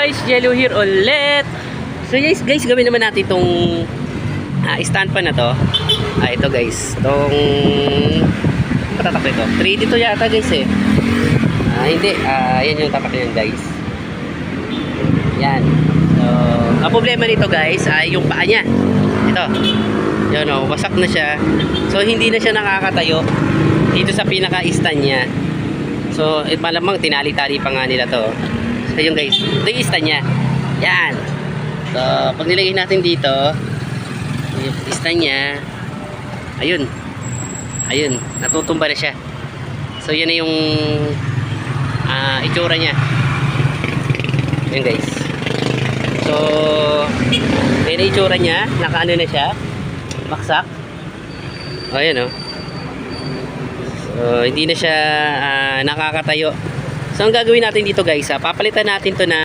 guys, Jello here ulit. So guys, gawin naman natin itong stand pan na to. Ito guys, itong patatak ito. 3D to yata guys eh. Hindi, yan yung tatak yan guys. Yan. So, ang problema nito guys ay yung paa niya. Ito. Yan o, wasak na siya. So hindi na siya nakakatayo dito sa pinaka-stand niya. So, malamang tinali-tali pa nga nila to. So, yun guys. Ito yung stand niya. Yan. So, pag nilagay natin dito, yung stand niya, ayun. Ayun. Natutumba na siya. So, yan na yung itsura niya. Yun guys. So, yan na itsura niya. Nakaano na siya. Baksak. O, yan o. So, hindi na siya nakakatayo. So, ang gagawin natin dito guys, papalitan natin to na